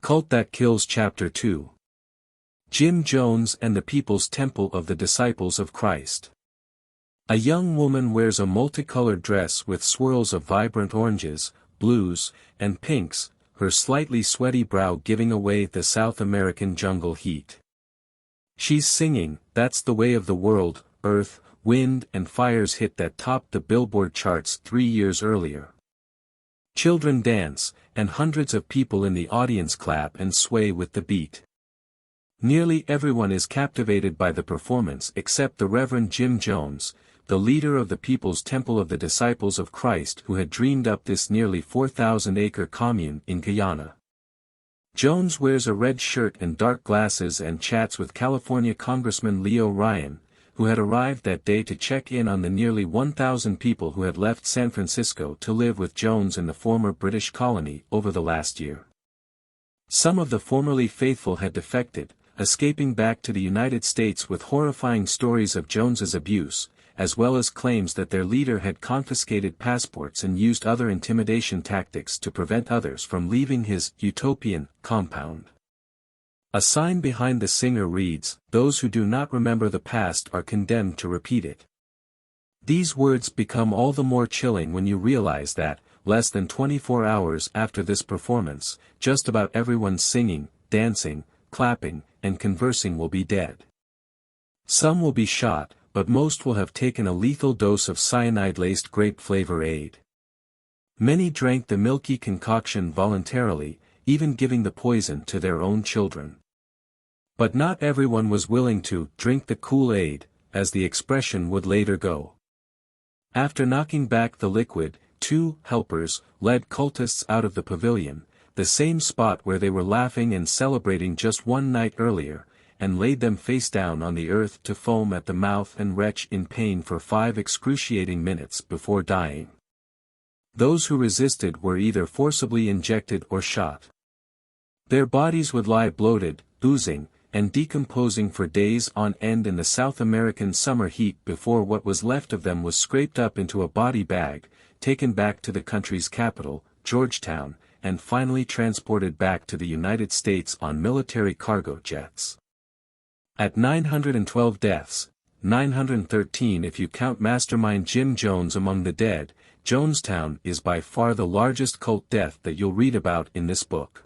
Cult That Kills Chapter 2. Jim Jones and the People's Temple of the Disciples of Christ. A young woman wears a multicolored dress with swirls of vibrant oranges, blues, and pinks, her slightly sweaty brow giving away the South American jungle heat. She's singing, "That's the Way of the World." Earth, Wind and Fire's hit that topped the Billboard charts 3 years earlier. Children dance, and hundreds of people in the audience clap and sway with the beat. Nearly everyone is captivated by the performance except the Reverend Jim Jones, the leader of the People's Temple of the Disciples of Christ, who had dreamed up this nearly 4,000-acre commune in Guyana. Jones wears a red shirt and dark glasses and chats with California Congressman Leo Ryan, who had arrived that day to check in on the nearly 1,000 people who had left San Francisco to live with Jones in the former British colony over the last year. Some of the formerly faithful had defected, escaping back to the United States with horrifying stories of Jones's abuse, as well as claims that their leader had confiscated passports and used other intimidation tactics to prevent others from leaving his utopian compound. A sign behind the singer reads, "Those who do not remember the past are condemned to repeat it." These words become all the more chilling when you realize that, less than 24 hours after this performance, just about everyone singing, dancing, clapping, and conversing will be dead. Some will be shot, but most will have taken a lethal dose of cyanide-laced grape flavor aid. Many drank the milky concoction voluntarily, even giving the poison to their own children. But not everyone was willing to drink the Kool-Aid, as the expression would later go. After knocking back the liquid, 2 helpers led cultists out of the pavilion, the same spot where they were laughing and celebrating just one night earlier, and laid them face down on the earth to foam at the mouth and retch in pain for 5 excruciating minutes before dying. Those who resisted were either forcibly injected or shot. Their bodies would lie bloated, oozing, and decomposing for days on end in the South American summer heat before what was left of them was scraped up into a body bag, taken back to the country's capital, Georgetown, and finally transported back to the United States on military cargo jets. At 912 deaths, 913 if you count mastermind Jim Jones among the dead, Jonestown is by far the largest cult death that you'll read about in this book.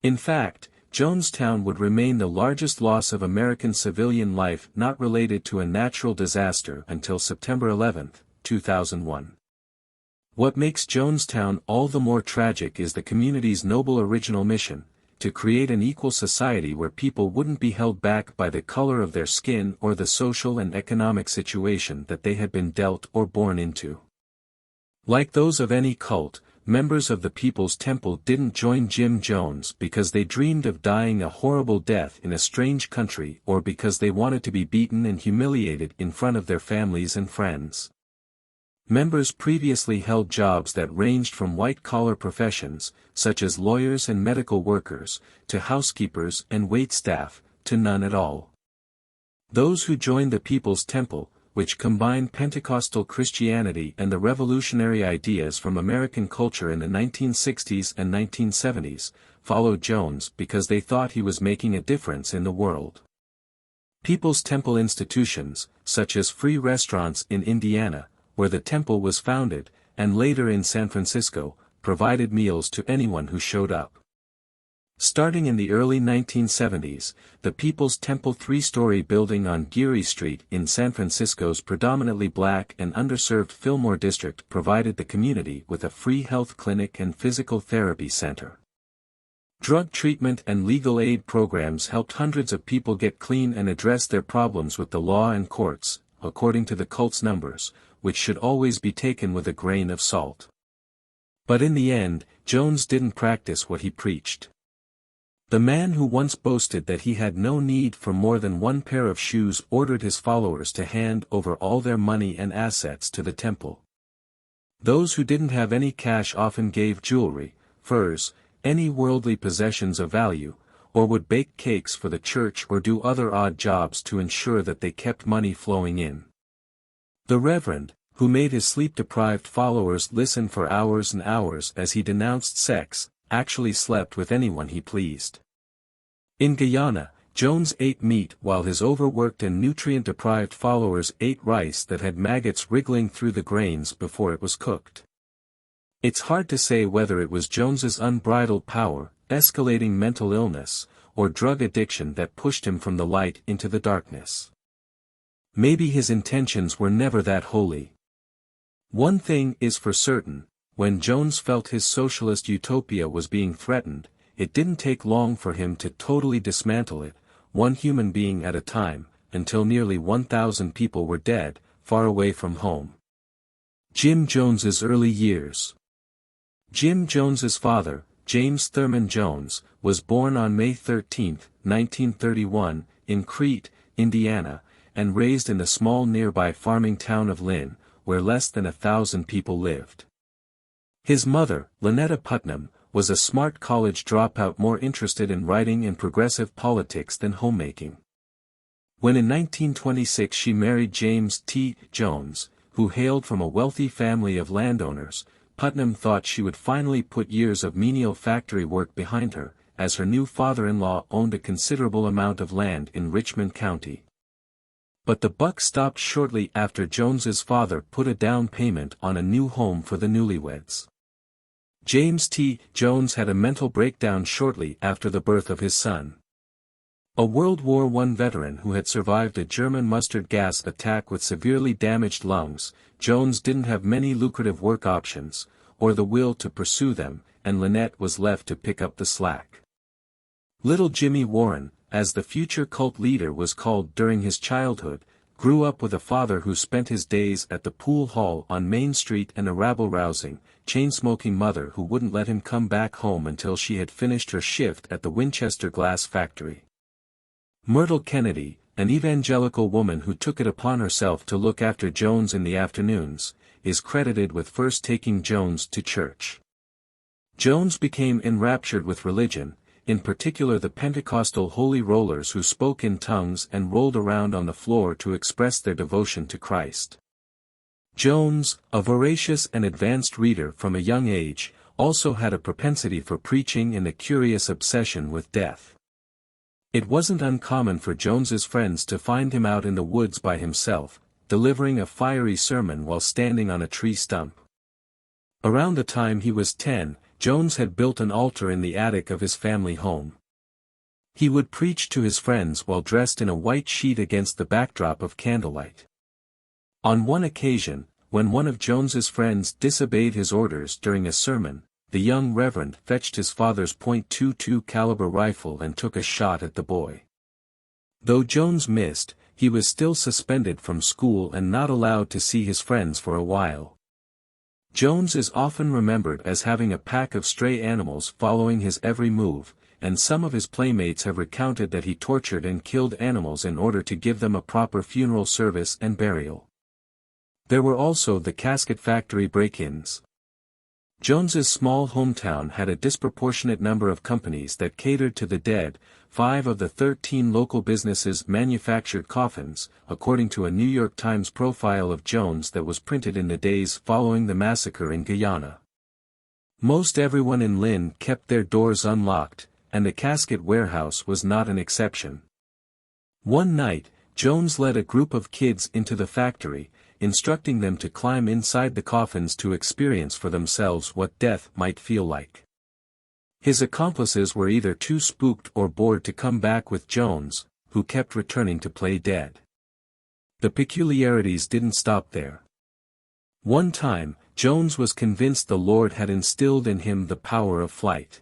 In fact, Jonestown would remain the largest loss of American civilian life not related to a natural disaster until September 11, 2001. What makes Jonestown all the more tragic is the community's noble original mission, to create an equal society where people wouldn't be held back by the color of their skin or the social and economic situation that they had been dealt or born into. Like those of any cult, members of the People's Temple didn't join Jim Jones because they dreamed of dying a horrible death in a strange country or because they wanted to be beaten and humiliated in front of their families and friends. Members previously held jobs that ranged from white-collar professions, such as lawyers and medical workers, to housekeepers and waitstaff, to none at all. Those who joined the People's Temple, which combined Pentecostal Christianity and the revolutionary ideas from American culture in the 1960s and 1970s, followed Jones because they thought he was making a difference in the world. People's Temple institutions, such as free restaurants in Indiana, where the temple was founded, and later in San Francisco, provided meals to anyone who showed up. Starting in the early 1970s, the People's Temple 3-story building on Geary Street in San Francisco's predominantly black and underserved Fillmore district provided the community with a free health clinic and physical therapy center. Drug treatment and legal aid programs helped hundreds of people get clean and address their problems with the law and courts, according to the cult's numbers, which should always be taken with a grain of salt. But in the end, Jones didn't practice what he preached. The man who once boasted that he had no need for more than one pair of shoes ordered his followers to hand over all their money and assets to the temple. Those who didn't have any cash often gave jewelry, furs, any worldly possessions of value, or would bake cakes for the church or do other odd jobs to ensure that they kept money flowing in. The Reverend, who made his sleep-deprived followers listen for hours and hours as he denounced sex, actually slept with anyone he pleased. In Guyana, Jones ate meat while his overworked and nutrient-deprived followers ate rice that had maggots wriggling through the grains before it was cooked. It's hard to say whether it was Jones's unbridled power, escalating mental illness, or drug addiction that pushed him from the light into the darkness. Maybe his intentions were never that holy. One thing is for certain, when Jones felt his socialist utopia was being threatened, it didn't take long for him to totally dismantle it, one human being at a time, until nearly 1,000 people were dead, far away from home. Jim Jones's early years. Jim Jones's father, James Thurman Jones, was born on May 13, 1931, in Crete, Indiana, and raised in the small nearby farming town of Lynn, where less than 1,000 people lived. His mother, Lynetta Putnam, was a smart college dropout more interested in writing and progressive politics than homemaking. When in 1926 she married James T. Jones, who hailed from a wealthy family of landowners, Putnam thought she would finally put years of menial factory work behind her, as her new father-in-law owned a considerable amount of land in Richmond County. But the buck stopped shortly after Jones's father put a down payment on a new home for the newlyweds. James T. Jones had a mental breakdown shortly after the birth of his son. A World War I veteran who had survived a German mustard gas attack with severely damaged lungs, Jones didn't have many lucrative work options, or the will to pursue them, and Lynette was left to pick up the slack. Little Jimmy Warren, as the future cult leader was called during his childhood, grew up with a father who spent his days at the pool hall on Main Street and a rabble-rousing, chain-smoking mother who wouldn't let him come back home until she had finished her shift at the Winchester glass factory. Myrtle Kennedy, an evangelical woman who took it upon herself to look after Jones in the afternoons, is credited with first taking Jones to church. Jones became enraptured with religion, in particular the Pentecostal holy rollers who spoke in tongues and rolled around on the floor to express their devotion to Christ. Jones, a voracious and advanced reader from a young age, also had a propensity for preaching and a curious obsession with death. It wasn't uncommon for Jones's friends to find him out in the woods by himself, delivering a fiery sermon while standing on a tree stump. Around the time he was 10, Jones had built an altar in the attic of his family home. He would preach to his friends while dressed in a white sheet against the backdrop of candlelight. On one occasion, when one of Jones's friends disobeyed his orders during a sermon, the young reverend fetched his father's .22 caliber rifle and took a shot at the boy. Though Jones missed, he was still suspended from school and not allowed to see his friends for a while. Jones is often remembered as having a pack of stray animals following his every move, and some of his playmates have recounted that he tortured and killed animals in order to give them a proper funeral service and burial. There were also the casket factory break-ins. Jones's small hometown had a disproportionate number of companies that catered to the dead. 5 of the 13 local businesses manufactured coffins, according to a New York Times profile of Jones that was printed in the days following the massacre in Guyana. Most everyone in Lynn kept their doors unlocked, and the casket warehouse was not an exception. One night, Jones led a group of kids into the factory, instructing them to climb inside the coffins to experience for themselves what death might feel like. His accomplices were either too spooked or bored to come back with Jones, who kept returning to play dead. The peculiarities didn't stop there. One time, Jones was convinced the Lord had instilled in him the power of flight.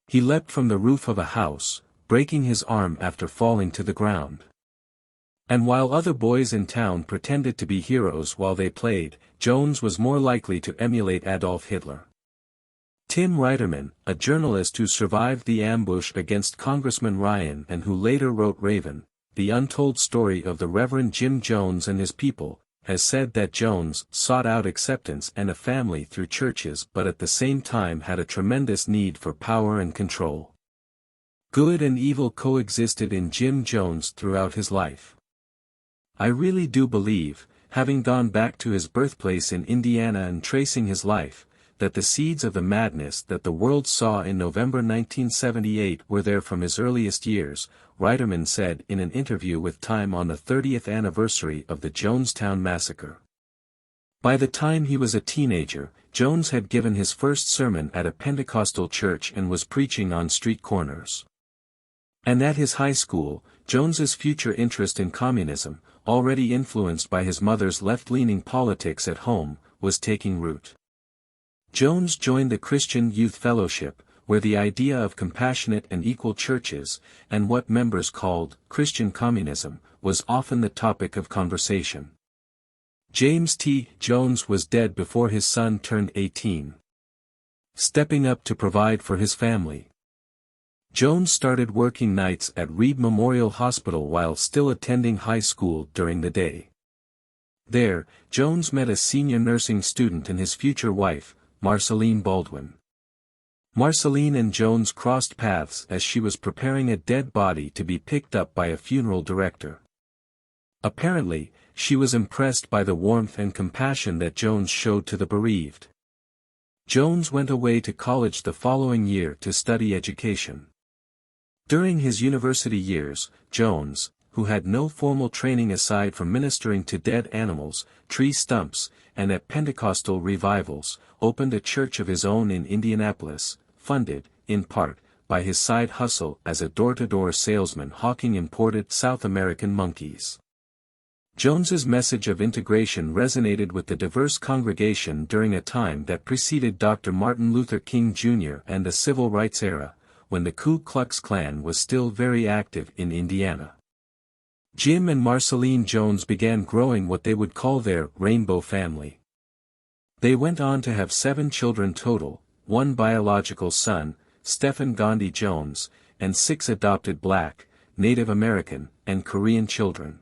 He leapt from the roof of a house, breaking his arm after falling to the ground. And while other boys in town pretended to be heroes while they played, Jones was more likely to emulate Adolf Hitler. Tim Reiterman, a journalist who survived the ambush against Congressman Ryan and who later wrote Raven, the untold story of the Reverend Jim Jones and his people, has said that Jones sought out acceptance and a family through churches but at the same time had a tremendous need for power and control. Good and evil coexisted in Jim Jones throughout his life. I really do believe, having gone back to his birthplace in Indiana and tracing his life, that the seeds of the madness that the world saw in November 1978 were there from his earliest years, Reiterman said in an interview with Time on the 30th anniversary of the Jonestown massacre. By the time he was a teenager, Jones had given his first sermon at a Pentecostal church and was preaching on street corners. And at his high school, Jones's future interest in communism, already influenced by his mother's left-leaning politics at home, was taking root. Jones joined the Christian Youth Fellowship, where the idea of compassionate and equal churches, and what members called Christian communism, was often the topic of conversation. James T. Jones was dead before his son turned 18. Stepping up to provide for his family, Jones started working nights at Reed Memorial Hospital while still attending high school during the day. There, Jones met a senior nursing student and his future wife, Marceline Baldwin. Marceline and Jones crossed paths as she was preparing a dead body to be picked up by a funeral director. Apparently, she was impressed by the warmth and compassion that Jones showed to the bereaved. Jones went away to college the following year to study education. During his university years, Jones, who had no formal training aside from ministering to dead animals, tree stumps, and at Pentecostal revivals, opened a church of his own in Indianapolis, funded, in part, by his side hustle as a door-to-door salesman hawking imported South American monkeys. Jones's message of integration resonated with the diverse congregation during a time that preceded Dr. Martin Luther King Jr. and the Civil Rights era, when the Ku Klux Klan was still very active in Indiana. Jim and Marceline Jones began growing what they would call their rainbow family. They went on to have 7 children total, 1 biological son, Stephen Gandhi Jones, and 6 adopted Black, Native American, and Korean children.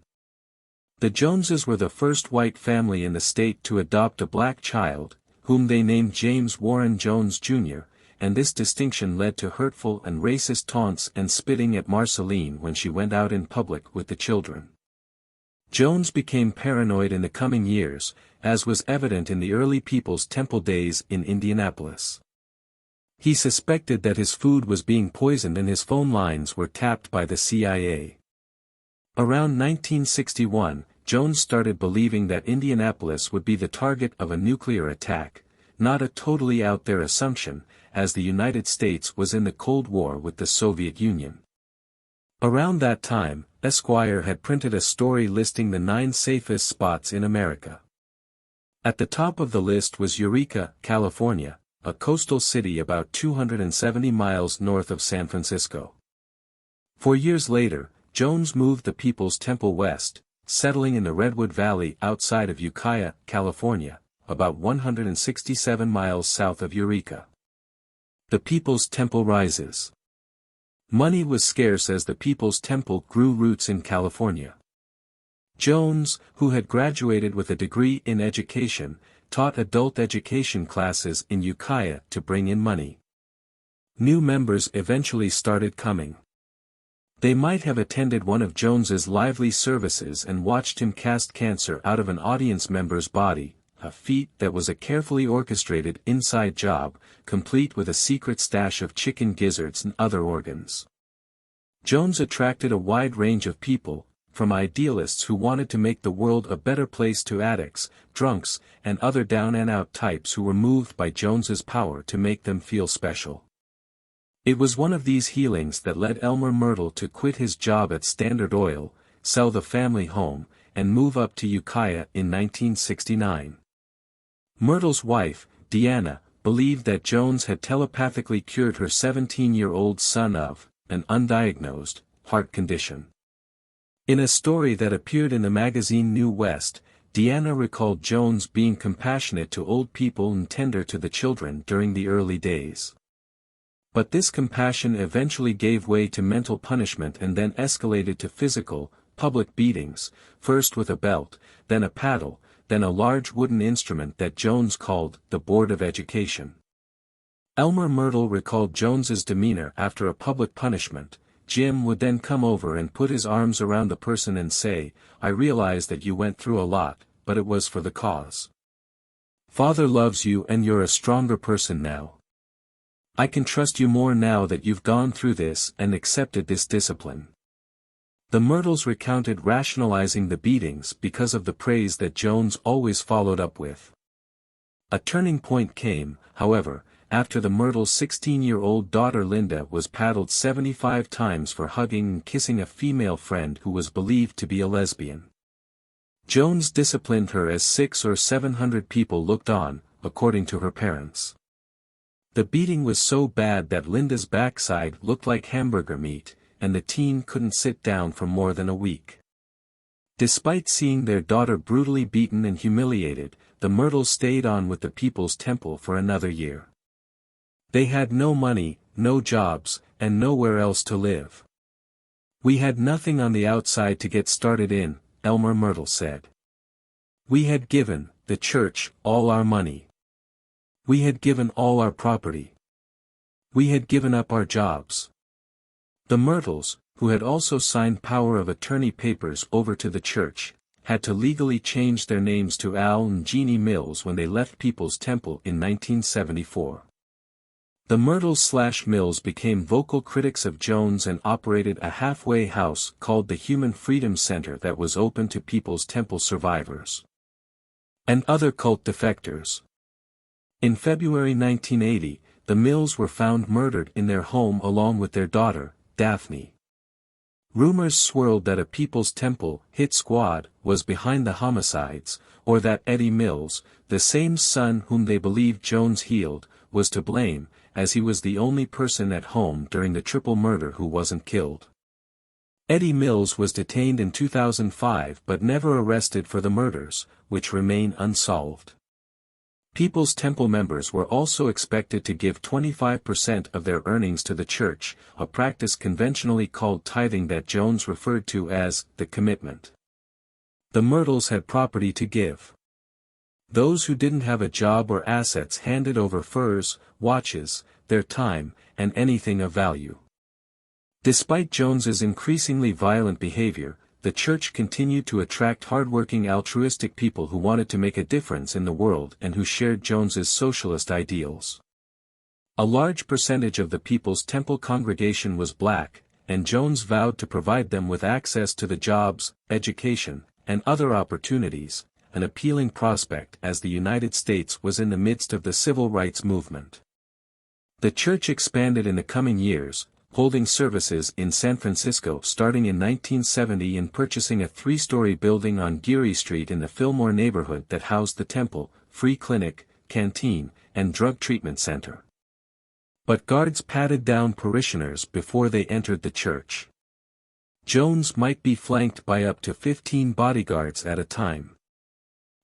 The Joneses were the first white family in the state to adopt a black child, whom they named James Warren Jones Jr., and this distinction led to hurtful and racist taunts and spitting at Marceline when she went out in public with the children. Jones became paranoid in the coming years, as was evident in the early People's Temple days in Indianapolis. He suspected that his food was being poisoned and his phone lines were tapped by the CIA. Around 1961, Jones started believing that Indianapolis would be the target of a nuclear attack, not a totally out there assumption, as the United States was in the Cold War with the Soviet Union. Around that time, Esquire had printed a story listing the 9 safest spots in America. At the top of the list was Eureka, California, a coastal city about 270 miles north of San Francisco. 4 years later, Jones moved the People's Temple west, settling in the Redwood Valley outside of Ukiah, California, about 167 miles south of Eureka. The People's Temple rises. Money was scarce as the People's Temple grew roots in California. Jones, who had graduated with a degree in education, taught adult education classes in Ukiah to bring in money. New members eventually started coming. They might have attended one of Jones's lively services and watched him cast cancer out of an audience member's body, a feat that was a carefully orchestrated inside job, complete with a secret stash of chicken gizzards and other organs. Jones attracted a wide range of people, from idealists who wanted to make the world a better place to addicts, drunks, and other down-and-out types who were moved by Jones's power to make them feel special. It was one of these healings that led Elmer Myrtle to quit his job at Standard Oil, sell the family home, and move up to Ukiah in 1969. Myrtle's wife, Deanna, believed that Jones had telepathically cured her 17-year-old son of an undiagnosed heart condition. In a story that appeared in the magazine New West, Deanna recalled Jones being compassionate to old people and tender to the children during the early days. But this compassion eventually gave way to mental punishment and then escalated to physical, public beatings, first with a belt, then a paddle, then a large wooden instrument that Jones called the Board of Education. Elmer Myrtle recalled Jones's demeanor after a public punishment. Jim would then come over and put his arms around the person and say, "I realize that you went through a lot, but it was for the cause." Father loves you and you're a stronger person now. I can trust you more now that you've gone through this and accepted this discipline." The Myrtles recounted rationalizing the beatings because of the praise that Jones always followed up with. A turning point came, however, after the Myrtles' 16-year-old daughter Linda was paddled 75 times for hugging and kissing a female friend who was believed to be a lesbian. Jones disciplined her as 600 or 700 people looked on, according to her parents. The beating was so bad that Linda's backside looked like hamburger meat, and the teen couldn't sit down for more than a week. Despite seeing their daughter brutally beaten and humiliated, the Myrtles stayed on with the People's Temple for another year. They had no money, no jobs, and nowhere else to live. "We had nothing on the outside to get started in," Elmer Myrtle said. "We had given, the church, all our money. We had given all our property. We had given up our jobs." The Myrtles, who had also signed power of attorney papers over to the church, had to legally change their names to Al and Jeannie Mills when they left People's Temple in 1974. The Myrtles/Mills became vocal critics of Jones and operated a halfway house called the Human Freedom Center that was open to People's Temple survivors and other cult defectors. In February 1980, the Mills were found murdered in their home along with their daughter, Daphne. Rumors swirled that a People's Temple hit squad was behind the homicides, or that Eddie Mills, the same son whom they believed Jones healed, was to blame, as he was the only person at home during the triple murder who wasn't killed. Eddie Mills was detained in 2005 but never arrested for the murders, which remain unsolved. People's Temple members were also expected to give 25% of their earnings to the church, a practice conventionally called tithing that Jones referred to as the commitment. The Myrtles had property to give. Those who didn't have a job or assets handed over furs, watches, their time, and anything of value. Despite Jones's increasingly violent behavior, the church continued to attract hardworking altruistic people who wanted to make a difference in the world and who shared Jones's socialist ideals. A large percentage of the People's Temple congregation was black, and Jones vowed to provide them with access to the jobs, education, and other opportunities, an appealing prospect as the United States was in the midst of the civil rights movement. The church expanded in the coming years, holding services in San Francisco starting in 1970 and purchasing a 3-story building on Geary Street in the Fillmore neighborhood that housed the temple, free clinic, canteen, and drug treatment center. But guards patted down parishioners before they entered the church. Jones might be flanked by up to 15 bodyguards at a time.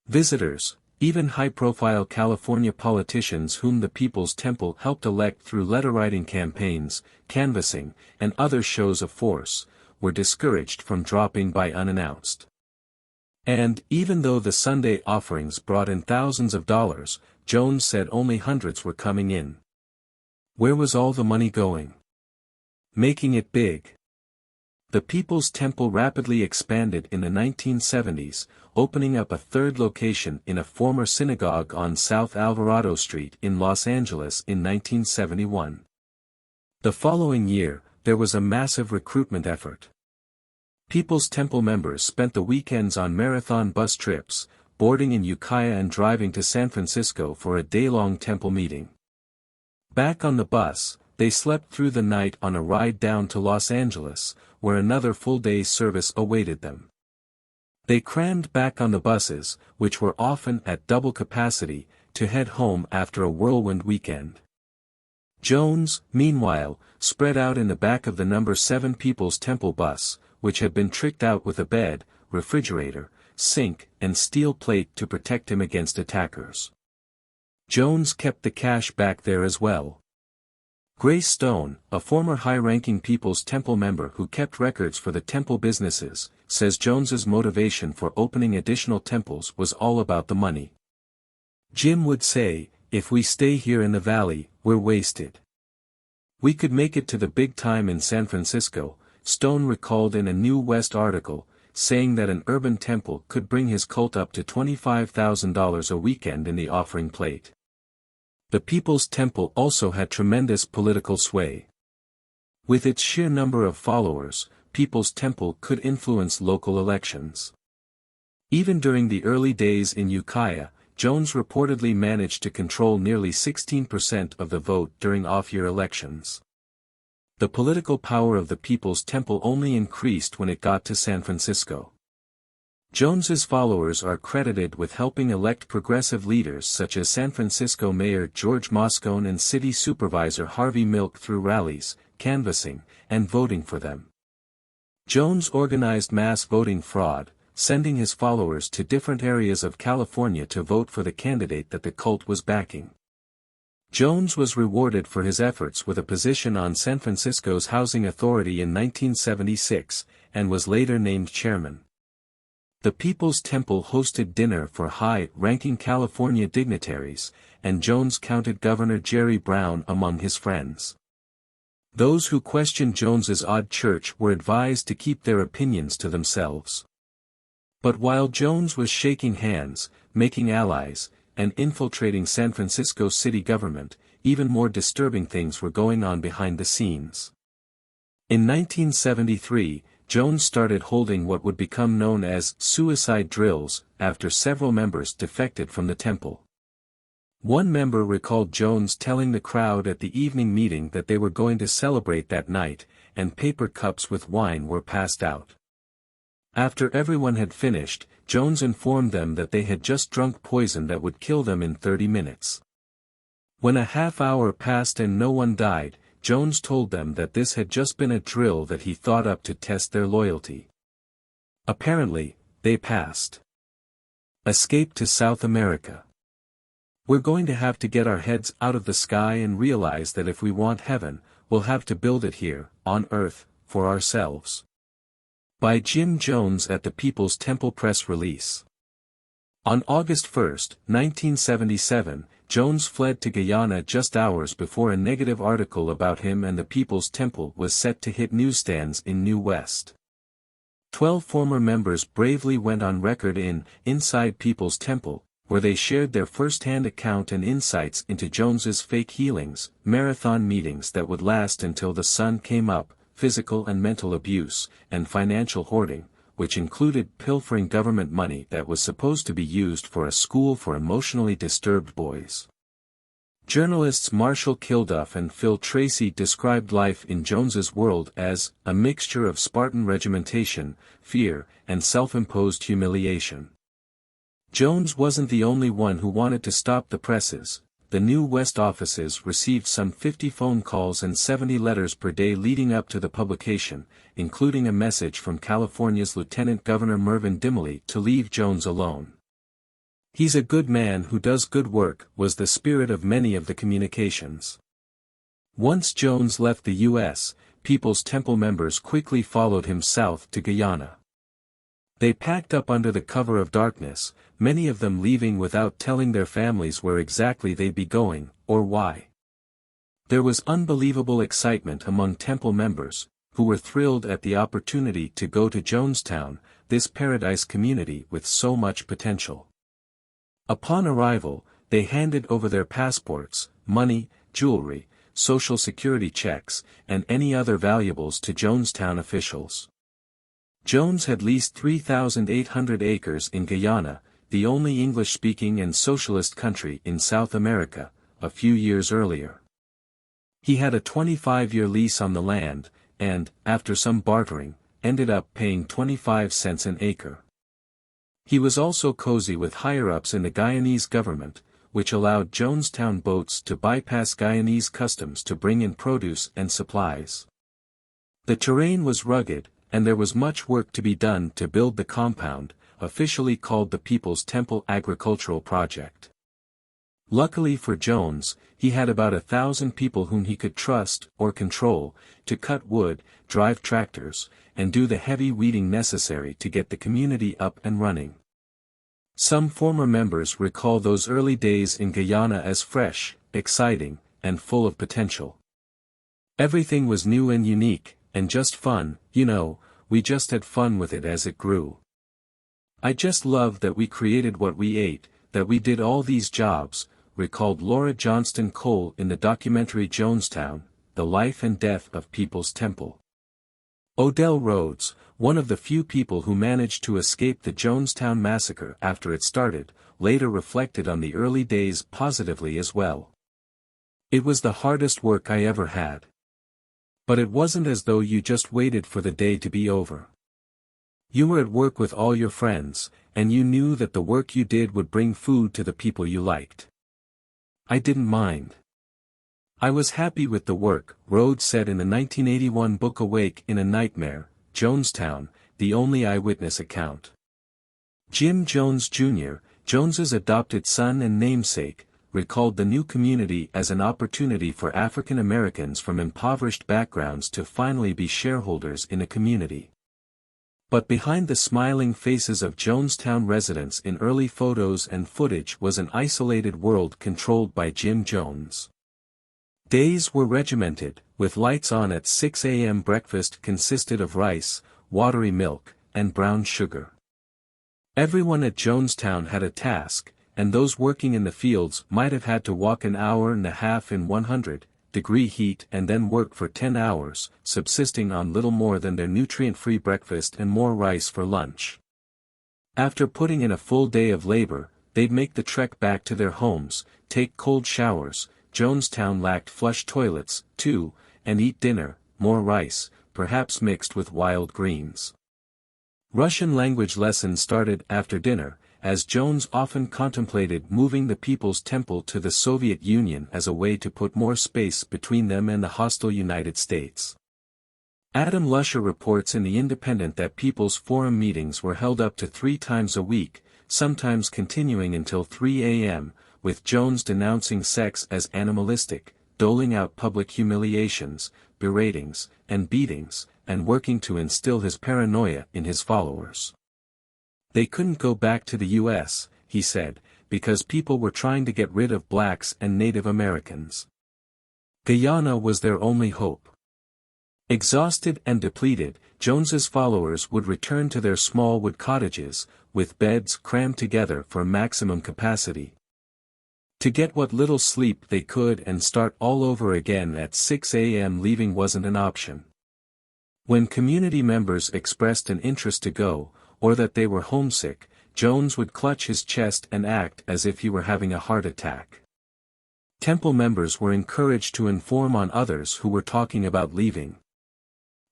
Visitors, even high-profile California politicians whom the People's Temple helped elect through letter-writing campaigns, canvassing, and other shows of force, were discouraged from dropping by unannounced. And, even though the Sunday offerings brought in thousands of dollars, Jones said only hundreds were coming in. Where was all the money going? Making it big. The People's Temple rapidly expanded in the 1970s, opening up a third location in a former synagogue on South Alvarado Street in Los Angeles in 1971. The following year, there was a massive recruitment effort. People's Temple members spent the weekends on marathon bus trips, boarding in Ukiah and driving to San Francisco for a day-long temple meeting. Back on the bus, they slept through the night on a ride down to Los Angeles, where another full-day service awaited them. They crammed back on the buses, which were often at double capacity, to head home after a whirlwind weekend. Jones, meanwhile, spread out in the back of the number 7 People's Temple bus, which had been tricked out with a bed, refrigerator, sink, and steel plate to protect him against attackers. Jones kept the cash back there as well. Grace Stone, a former high-ranking People's Temple member who kept records for the temple businesses, says Jones's motivation for opening additional temples was all about the money. Jim would say, "If we stay here in the valley, we're wasted. We could make it to the big time in San Francisco," Stone recalled in a New West article. saying that an urban temple could bring his cult up to $25,000 a weekend in the offering plate. The People's Temple also had tremendous political sway. With its sheer number of followers, People's Temple could influence local elections. Even during the early days in Ukiah, Jones reportedly managed to control nearly 16% of the vote during off-year elections. The political power of the People's Temple only increased when it got to San Francisco. Jones's followers are credited with helping elect progressive leaders such as San Francisco Mayor George Moscone and City Supervisor Harvey Milk through rallies, canvassing, and voting for them. Jones organized mass voting fraud, sending his followers to different areas of California to vote for the candidate that the cult was backing. Jones was rewarded for his efforts with a position on San Francisco's Housing Authority in 1976, and was later named chairman. The People's Temple hosted dinner for high-ranking California dignitaries, and Jones counted Governor Jerry Brown among his friends. Those who questioned Jones's odd church were advised to keep their opinions to themselves. But while Jones was shaking hands, making allies, and infiltrating San Francisco city government, even more disturbing things were going on behind the scenes. In 1973, Jones started holding what would become known as suicide drills, after several members defected from the temple. One member recalled Jones telling the crowd at the evening meeting that they were going to celebrate that night, and paper cups with wine were passed out. After everyone had finished, Jones informed them that they had just drunk poison that would kill them in 30 minutes. When a half hour passed and no one died, Jones told them that this had just been a drill that he thought up to test their loyalty. Apparently, they passed. Escape to South America. We're going to have to get our heads out of the sky and realize that if we want heaven, we'll have to build it here, on earth, for ourselves. By Jim Jones at the People's Temple press release. On August 1, 1977, Jones fled to Guyana just hours before a negative article about him and the People's Temple was set to hit newsstands in New West. 12 former members bravely went on record in Inside People's Temple, where they shared their first-hand account and insights into Jones's fake healings, marathon meetings that would last until the sun came up, physical and mental abuse, and financial hoarding, which included pilfering government money that was supposed to be used for a school for emotionally disturbed boys. Journalists Marshall Kilduff and Phil Tracy described life in Jones's world as a mixture of Spartan regimentation, fear, and self-imposed humiliation. Jones wasn't the only one who wanted to stop the presses. The New West offices received some 50 phone calls and 70 letters per day leading up to the publication, including a message from California's Lieutenant Governor Mervyn Dimley to leave Jones alone. "He's a good man who does good work," was the spirit of many of the communications. Once Jones left the U.S., People's Temple members quickly followed him south to Guyana. They packed up under the cover of darkness, many of them leaving without telling their families where exactly they'd be going, or why. There was unbelievable excitement among Temple members, who were thrilled at the opportunity to go to Jonestown, this paradise community with so much potential. Upon arrival, they handed over their passports, money, jewelry, social security checks, and any other valuables to Jonestown officials. Jones had leased 3,800 acres in Guyana, the only English-speaking and socialist country in South America, a few years earlier. He had a 25-year lease on the land, and, after some bartering, ended up paying 25 cents an acre. He was also cozy with higher-ups in the Guyanese government, which allowed Jonestown boats to bypass Guyanese customs to bring in produce and supplies. The terrain was rugged, and there was much work to be done to build the compound, officially called the People's Temple Agricultural Project. Luckily for Jones, he had about 1,000 people whom he could trust, or control, to cut wood, drive tractors, and do the heavy weeding necessary to get the community up and running. Some former members recall those early days in Guyana as fresh, exciting, and full of potential. Everything was new and unique, and just fun, we just had fun with it as it grew. I just love that we created what we ate, that we did all these jobs," recalled Laura Johnston Cole in the documentary Jonestown, The Life and Death of People's Temple. Odell Rhodes, one of the few people who managed to escape the Jonestown massacre after it started, later reflected on the early days positively as well. "It was the hardest work I ever had. But it wasn't as though you just waited for the day to be over. You were at work with all your friends, and you knew that the work you did would bring food to the people you liked. I didn't mind. I was happy with the work," Rhodes said in the 1981 book Awake in a Nightmare, Jonestown, the only eyewitness account. Jim Jones Jr., Jones's adopted son and namesake, recalled the new community as an opportunity for African Americans from impoverished backgrounds to finally be shareholders in a community. But behind the smiling faces of Jonestown residents in early photos and footage was an isolated world controlled by Jim Jones. Days were regimented, with lights on at 6 a.m. Breakfast consisted of rice, watery milk, and brown sugar. Everyone at Jonestown had a task, and those working in the fields might have had to walk an hour and a half in 100-degree heat and then work for 10 hours, subsisting on little more than their nutrient-free breakfast and more rice for lunch. After putting in a full day of labor, they'd make the trek back to their homes, take cold showers. Jonestown lacked flush toilets, too, and eat dinner, more rice, perhaps mixed with wild greens. Russian language lessons started after dinner, as Jones often contemplated moving the People's Temple to the Soviet Union as a way to put more space between them and the hostile United States. Adam Lusher reports in The Independent that People's Forum meetings were held up to 3 times a week, sometimes continuing until 3 a.m., with Jones denouncing sex as animalistic, doling out public humiliations, beratings, and beatings, and working to instill his paranoia in his followers. They couldn't go back to the U.S., he said, because people were trying to get rid of blacks and Native Americans. Guyana was their only hope. Exhausted and depleted, Jones's followers would return to their small wood cottages, with beds crammed together for maximum capacity, to get what little sleep they could and start all over again at 6 a.m. Leaving wasn't an option. When community members expressed an interest to go, or that they were homesick, Jones would clutch his chest and act as if he were having a heart attack. Temple members were encouraged to inform on others who were talking about leaving.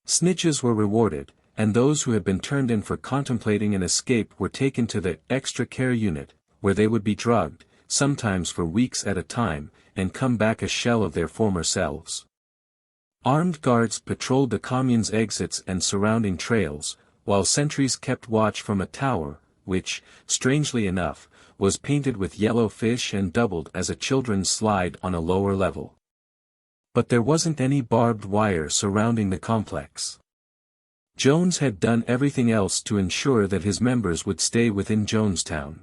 Snitches were rewarded, and those who had been turned in for contemplating an escape were taken to the extra care unit, where they would be drugged, sometimes for weeks at a time, and come back a shell of their former selves. Armed guards patrolled the commune's exits and surrounding trails, while sentries kept watch from a tower, which, strangely enough, was painted with yellow fish and doubled as a children's slide on a lower level. But there wasn't any barbed wire surrounding the complex. Jones had done everything else to ensure that his members would stay within Jonestown.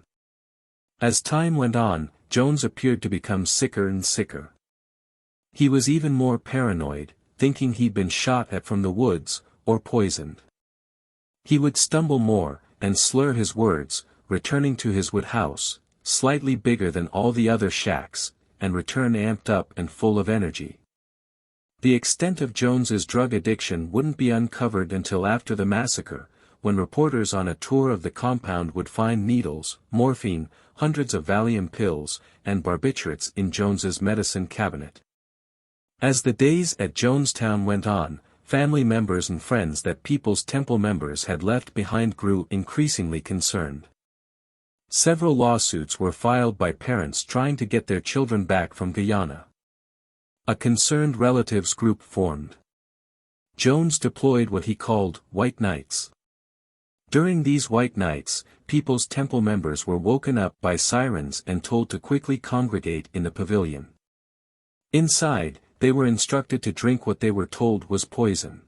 As time went on, Jones appeared to become sicker and sicker. He was even more paranoid, thinking he'd been shot at from the woods, or poisoned. He would stumble more, and slur his words, returning to his wood house, slightly bigger than all the other shacks, and return amped up and full of energy. The extent of Jones's drug addiction wouldn't be uncovered until after the massacre, when reporters on a tour of the compound would find needles, morphine, hundreds of Valium pills, and barbiturates in Jones's medicine cabinet. As the days at Jonestown went on, family members and friends that People's Temple members had left behind grew increasingly concerned. Several lawsuits were filed by parents trying to get their children back from Guyana. A concerned relatives group formed. Jones deployed what he called White Nights. During these White Nights, People's Temple members were woken up by sirens and told to quickly congregate in the pavilion. Inside, they were instructed to drink what they were told was poison.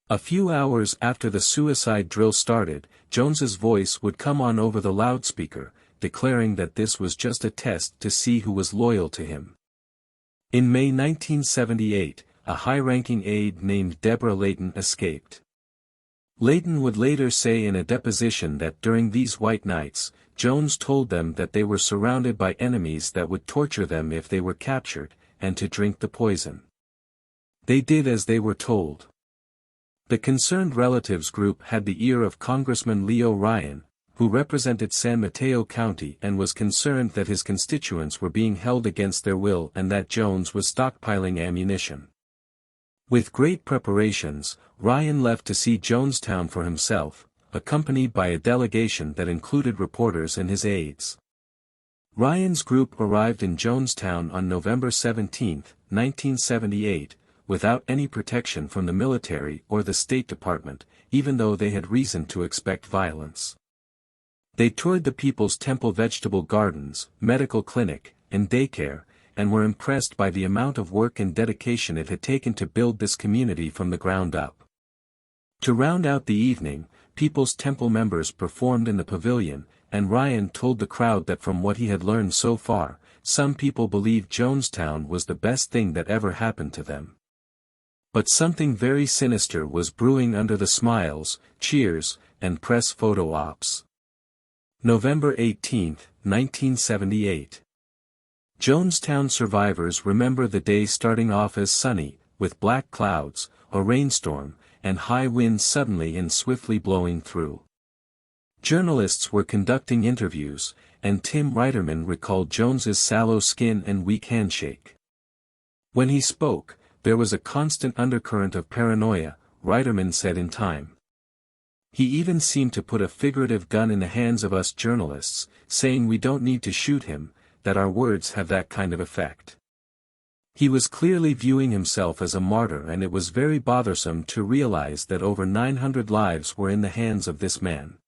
A few hours after the suicide drill started, Jones's voice would come on over the loudspeaker, declaring that this was just a test to see who was loyal to him. In May 1978, a high-ranking aide named Deborah Layton escaped. Layton would later say in a deposition that during these white nights, Jones told them that they were surrounded by enemies that would torture them if they were captured, and to drink the poison. They did as they were told. The concerned relatives group had the ear of Congressman Leo Ryan, who represented San Mateo County and was concerned that his constituents were being held against their will and that Jones was stockpiling ammunition. With great preparations, Ryan left to see Jonestown for himself, accompanied by a delegation that included reporters and his aides. Ryan's group arrived in Jonestown on November 17, 1978, without any protection from the military or the State Department, even though they had reason to expect violence. They toured the People's Temple vegetable gardens, medical clinic, and daycare, and were impressed by the amount of work and dedication it had taken to build this community from the ground up. To round out the evening, People's Temple members performed in the pavilion, and Ryan told the crowd that from what he had learned so far, some people believed Jonestown was the best thing that ever happened to them. But something very sinister was brewing under the smiles, cheers, and press photo ops. November 18, 1978. Jonestown survivors remember the day starting off as sunny, with black clouds, a rainstorm, and high winds suddenly and swiftly blowing through. Journalists were conducting interviews, and Tim Reiterman recalled Jones's sallow skin and weak handshake. When he spoke, there was a constant undercurrent of paranoia, Reiterman said in Time. He even seemed to put a figurative gun in the hands of us journalists, saying we don't need to shoot him, that our words have that kind of effect. He was clearly viewing himself as a martyr, and it was very bothersome to realize that over 900 lives were in the hands of this man.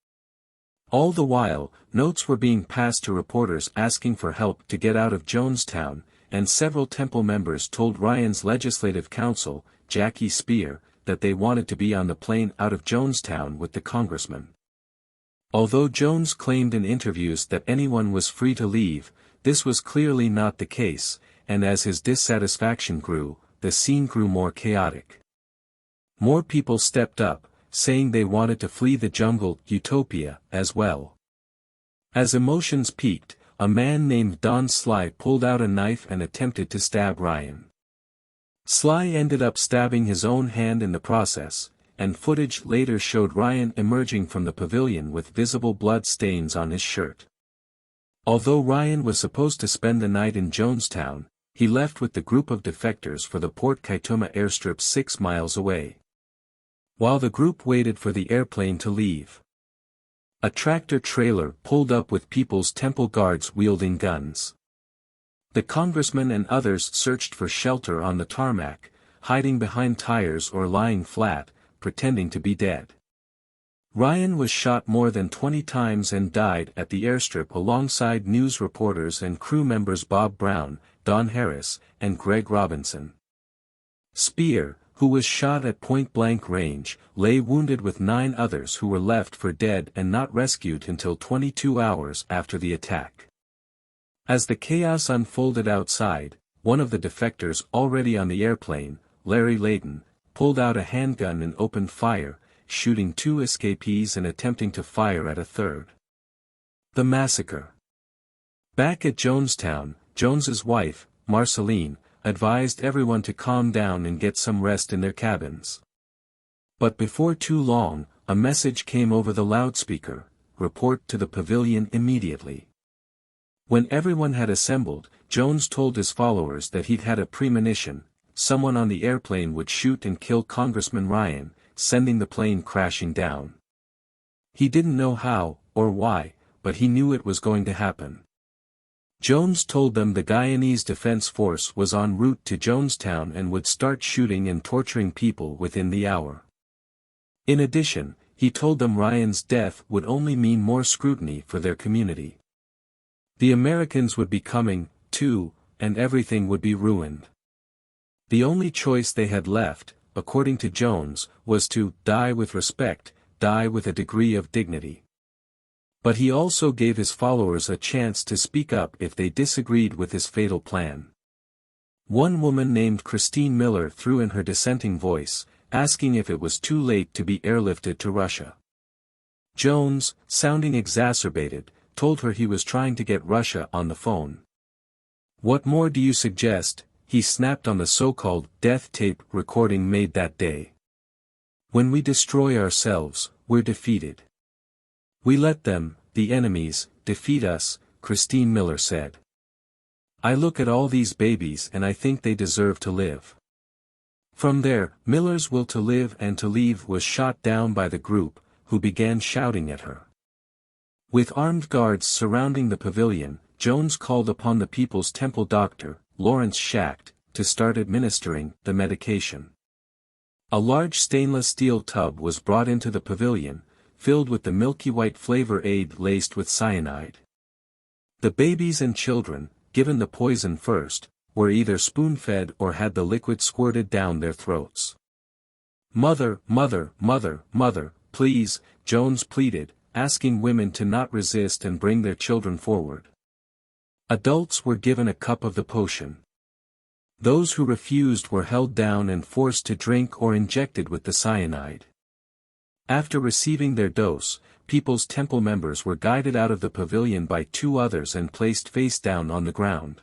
All the while, notes were being passed to reporters asking for help to get out of Jonestown, and several Temple members told Ryan's legislative counsel, Jackie Spear, that they wanted to be on the plane out of Jonestown with the congressman. Although Jones claimed in interviews that anyone was free to leave, this was clearly not the case, and as his dissatisfaction grew, the scene grew more chaotic. More people stepped up, saying they wanted to flee the jungle, utopia, as well. As emotions peaked, a man named Don Sly pulled out a knife and attempted to stab Ryan. Sly ended up stabbing his own hand in the process, and footage later showed Ryan emerging from the pavilion with visible blood stains on his shirt. Although Ryan was supposed to spend the night in Jonestown, he left with the group of defectors for the Port Kaituma airstrip 6 miles away. While the group waited for the airplane to leave, a tractor-trailer pulled up with People's Temple guards wielding guns. The congressman and others searched for shelter on the tarmac, hiding behind tires or lying flat, pretending to be dead. Ryan was shot more than 20 times and died at the airstrip alongside news reporters and crew members Bob Brown, Don Harris, and Greg Robinson. Spear, who was shot at point-blank range, lay wounded with 9 others who were left for dead and not rescued until 22 hours after the attack. As the chaos unfolded outside, one of the defectors already on the airplane, Larry Layton, pulled out a handgun and opened fire, shooting 2 escapees and attempting to fire at a third. The massacre. Back at Jonestown, Jones's wife, Marceline, advised everyone to calm down and get some rest in their cabins. But before too long, a message came over the loudspeaker: report to the pavilion immediately. When everyone had assembled, Jones told his followers that he'd had a premonition: someone on the airplane would shoot and kill Congressman Ryan, sending the plane crashing down. He didn't know how, or why, but he knew it was going to happen. Jones told them the Guyanese Defense Force was en route to Jonestown and would start shooting and torturing people within the hour. In addition, he told them Ryan's death would only mean more scrutiny for their community. The Americans would be coming, too, and everything would be ruined. The only choice they had left, according to Jones, was to die with respect, die with a degree of dignity. But he also gave his followers a chance to speak up if they disagreed with his fatal plan. One woman named Christine Miller threw in her dissenting voice, asking if it was too late to be airlifted to Russia. Jones, sounding exacerbated, told her he was trying to get Russia on the phone. "What more do you suggest?" he snapped on the so-called death tape recording made that day. "When we destroy ourselves, we're defeated. We let them, the enemies, defeat us," Christine Miller said. "I look at all these babies and I think they deserve to live." From there, Miller's will to live and to leave was shot down by the group, who began shouting at her. With armed guards surrounding the pavilion, Jones called upon the People's Temple doctor, Lawrence Schacht, to start administering the medication. A large stainless steel tub was brought into the pavilion, filled with the milky white flavor aid laced with cyanide. The babies and children, given the poison first, were either spoon-fed or had the liquid squirted down their throats. "Mother, mother, mother, mother, please," Jones pleaded, asking women to not resist and bring their children forward. Adults were given a cup of the potion. Those who refused were held down and forced to drink or injected with the cyanide. After receiving their dose, People's Temple members were guided out of the pavilion by two others and placed face down on the ground.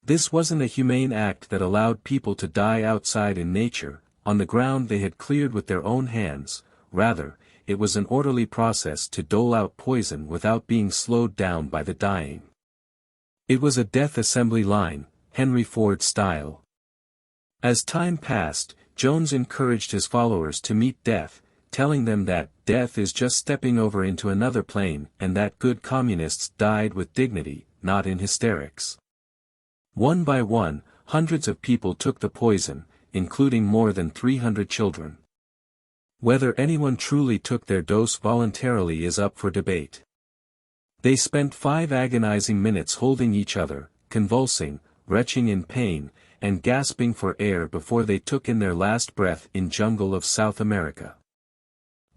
This wasn't a humane act that allowed people to die outside in nature, on the ground they had cleared with their own hands. Rather, it was an orderly process to dole out poison without being slowed down by the dying. It was a death assembly line, Henry Ford style. As time passed, Jones encouraged his followers to meet death, telling them that death is just stepping over into another plane and that good communists died with dignity, not in hysterics. One by one, hundreds of people took the poison, including more than 300 children. Whether anyone truly took their dose voluntarily is up for debate. They spent 5 agonizing minutes holding each other, convulsing, retching in pain, and gasping for air before they took in their last breath in jungle of South America.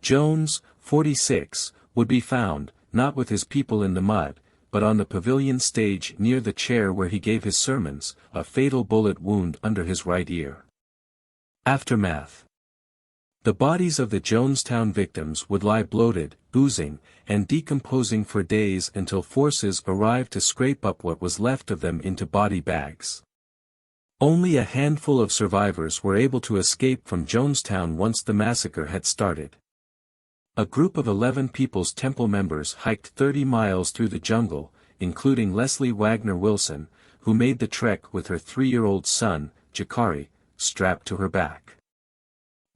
Jones, 46, would be found, not with his people in the mud, but on the pavilion stage near the chair where he gave his sermons, a fatal bullet wound under his right ear. Aftermath. The bodies of the Jonestown victims would lie bloated, oozing, and decomposing for days until forces arrived to scrape up what was left of them into body bags. Only a handful of survivors were able to escape from Jonestown once the massacre had started. A group of 11 People's Temple members hiked 30 miles through the jungle, including Leslie Wagner Wilson, who made the trek with her 3-year-old son, Jakari, strapped to her back.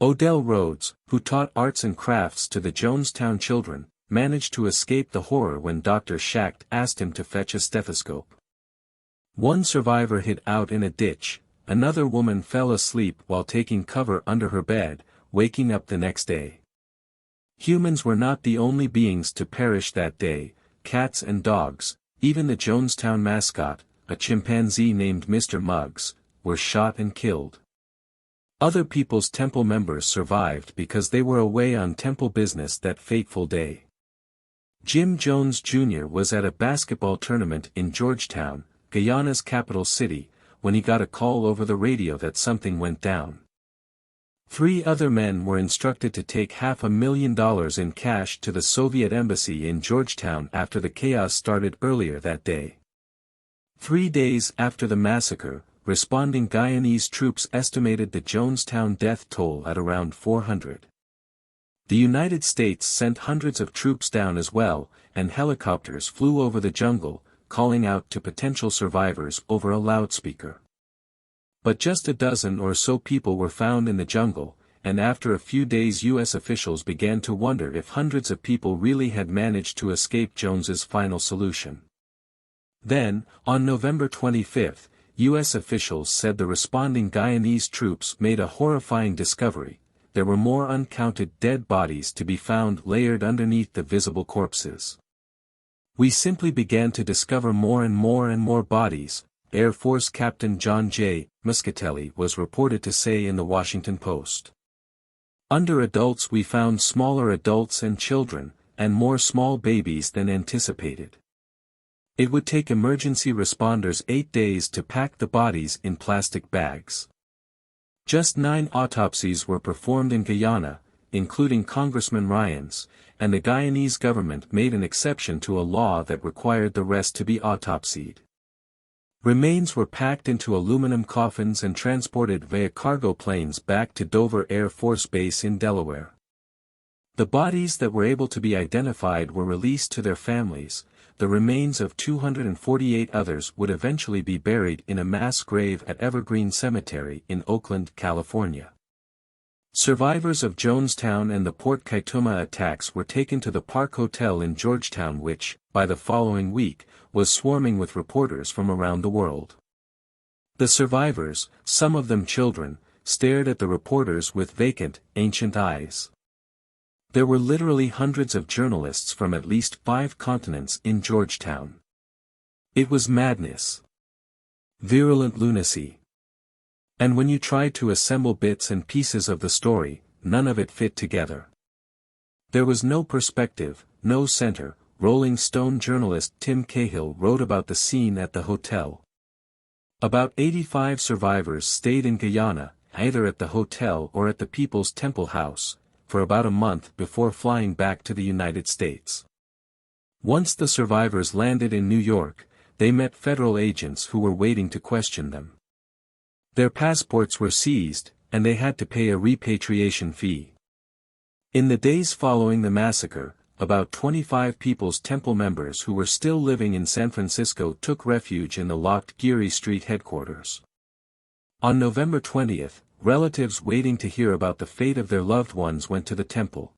Odell Rhodes, who taught arts and crafts to the Jonestown children, managed to escape the horror when Dr. Schacht asked him to fetch a stethoscope. One survivor hid out in a ditch, another woman fell asleep while taking cover under her bed, waking up the next day. Humans were not the only beings to perish that day. Cats and dogs, even the Jonestown mascot, a chimpanzee named Mr. Muggs, were shot and killed. Other People's Temple members survived because they were away on temple business that fateful day. Jim Jones Jr. was at a basketball tournament in Georgetown, Guyana's capital city, when he got a call over the radio that something went down. 3 other men were instructed to take $500,000 in cash to the Soviet embassy in Georgetown after the chaos started earlier that day. 3 days after the massacre, responding Guyanese troops estimated the Jonestown death toll at around 400. The United States sent hundreds of troops down as well, and helicopters flew over the jungle, calling out to potential survivors over a loudspeaker. But just a dozen or so people were found in the jungle, and after a few days U.S. officials began to wonder if hundreds of people really had managed to escape Jones's final solution. Then, on November 25, U.S. officials said the responding Guyanese troops made a horrifying discovery: there were more uncounted dead bodies to be found layered underneath the visible corpses. "We simply began to discover more and more and more bodies," Air Force Captain John J. Muscatelli was reported to say in the Washington Post. "Under adults we found smaller adults and children, and more small babies than anticipated. It would take emergency responders 8 days to pack the bodies in plastic bags. Just 9 autopsies were performed in Guyana, including Congressman Ryan's, and the Guyanese government made an exception to a law that required the rest to be autopsied. Remains were packed into aluminum coffins and transported via cargo planes back to Dover Air Force Base in Delaware. The bodies that were able to be identified were released to their families. The remains of 248 others would eventually be buried in a mass grave at Evergreen Cemetery in Oakland, California. Survivors of Jonestown and the Port Kaituma attacks were taken to the Park Hotel in Georgetown, which, by the following week, was swarming with reporters from around the world. The survivors, some of them children, stared at the reporters with vacant, ancient eyes. There were literally hundreds of journalists from at least 5 continents in Georgetown. It was madness. Virulent lunacy. And when you tried to assemble bits and pieces of the story, none of it fit together. There was no perspective, no center. Rolling Stone journalist Tim Cahill wrote about the scene at the hotel. About 85 survivors stayed in Guyana, either at the hotel or at the People's Temple House, for about a month before flying back to the United States. Once the survivors landed in New York, they met federal agents who were waiting to question them. Their passports were seized, and they had to pay a repatriation fee. In the days following the massacre, about 25 People's Temple members who were still living in San Francisco took refuge in the locked Geary Street headquarters. On November 20th, relatives waiting to hear about the fate of their loved ones went to the temple.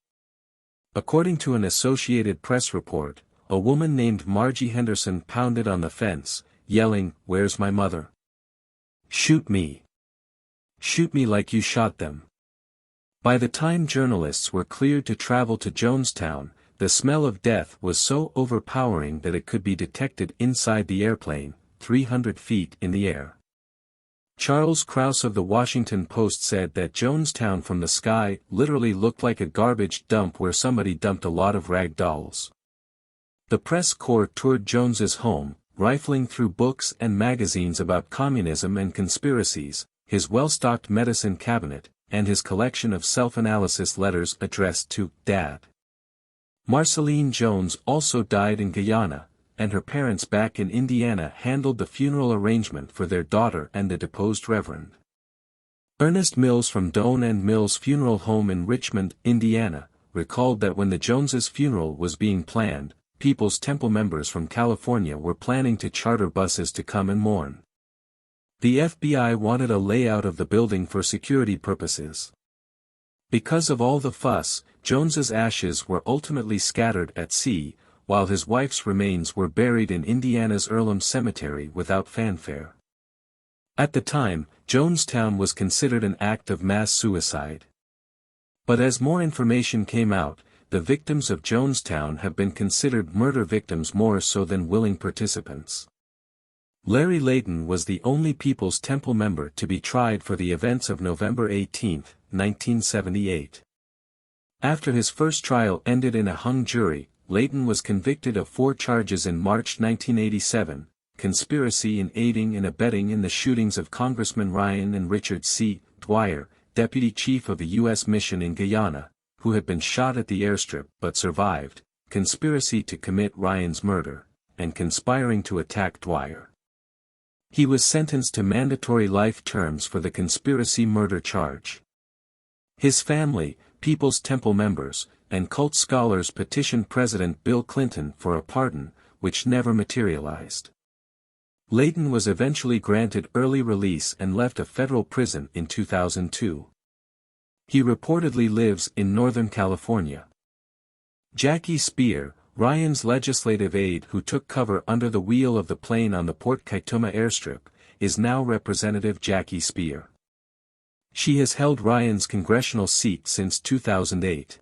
According to an Associated Press report, a woman named Margie Henderson pounded on the fence, yelling, "Where's my mother? Shoot me. Shoot me like you shot them." By the time journalists were cleared to travel to Jonestown, the smell of death was so overpowering that it could be detected inside the airplane, 300 feet in the air. Charles Krause of the Washington Post said that Jonestown from the sky literally looked like a garbage dump where somebody dumped a lot of rag dolls. The press corps toured Jones's home, rifling through books and magazines about communism and conspiracies, his well-stocked medicine cabinet, and his collection of self-analysis letters addressed to Dad. Marceline Jones also died in Guyana, and her parents back in Indiana handled the funeral arrangement for their daughter and the deposed Reverend. Ernest Mills from Doan and Mills Funeral Home in Richmond, Indiana, recalled that when the Joneses' funeral was being planned, People's Temple members from California were planning to charter buses to come and mourn. The FBI wanted a layout of the building for security purposes. Because of all the fuss, Jones's ashes were ultimately scattered at sea, while his wife's remains were buried in Indiana's Earlham Cemetery without fanfare. At the time, Jonestown was considered an act of mass suicide. But as more information came out, the victims of Jonestown have been considered murder victims more so than willing participants. Larry Layton was the only People's Temple member to be tried for the events of November 18, 1978. After his first trial ended in a hung jury, Layton was convicted of 4 charges in March 1987, conspiracy in aiding and abetting in the shootings of Congressman Ryan and Richard C. Dwyer, deputy chief of the U.S. mission in Guyana, who had been shot at the airstrip but survived, conspiracy to commit Ryan's murder, and conspiring to attack Dwyer. He was sentenced to mandatory life terms for the conspiracy murder charge. His family, People's Temple members, and cult scholars petitioned President Bill Clinton for a pardon, which never materialized. Layton was eventually granted early release and left a federal prison in 2002. He reportedly lives in Northern California. Jackie Speer, Ryan's legislative aide who took cover under the wheel of the plane on the Port Kaituma airstrip, is now Representative Jackie Speer. She has held Ryan's congressional seat since 2008.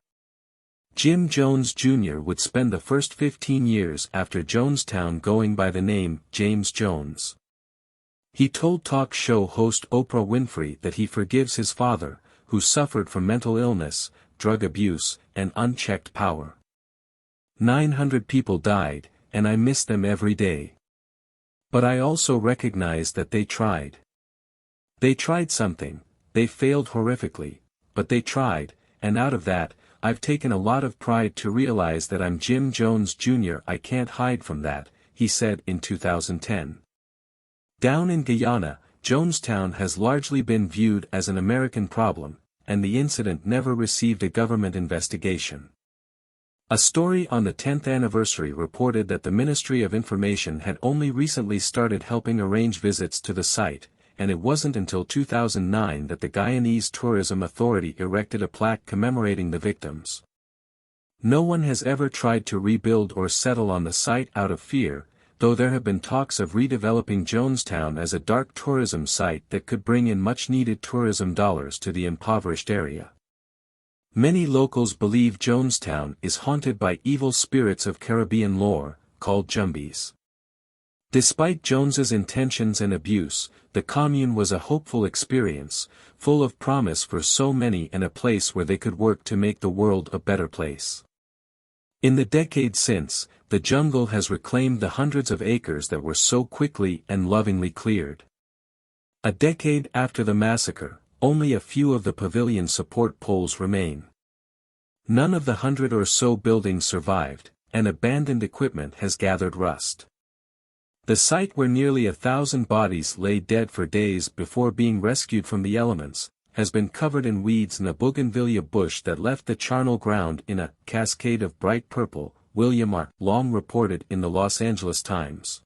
Jim Jones Jr. would spend the first 15 years after Jonestown going by the name James Jones. He told talk show host Oprah Winfrey that he forgives his father, who suffered from mental illness, drug abuse, and unchecked power. 900 people died, and I miss them every day. But I also recognize that they tried. They tried something, they failed horrifically, but they tried, and out of that, I've taken a lot of pride to realize that I'm Jim Jones Jr. I can't hide from that, he said in 2010. Down in Guyana, Jonestown has largely been viewed as an American problem, and the incident never received a government investigation. A story on the 10th anniversary reported that the Ministry of Information had only recently started helping arrange visits to the site, and it wasn't until 2009 that the Guyanese Tourism Authority erected a plaque commemorating the victims. No one has ever tried to rebuild or settle on the site out of fear, though there have been talks of redeveloping Jonestown as a dark tourism site that could bring in much-needed tourism dollars to the impoverished area. Many locals believe Jonestown is haunted by evil spirits of Caribbean lore, called Jumbies. Despite Jones's intentions and abuse, the commune was a hopeful experience, full of promise for so many and a place where they could work to make the world a better place. In the decades since, the jungle has reclaimed the hundreds of acres that were so quickly and lovingly cleared. A decade after the massacre, only a few of the pavilion support poles remain. None of the 100 or so buildings survived, and abandoned equipment has gathered rust. The site where nearly 1,000 bodies lay dead for days before being rescued from the elements, has been covered in weeds and a bougainvillea bush that left the charnel ground in a cascade of bright purple, William R. Long reported in the Los Angeles Times.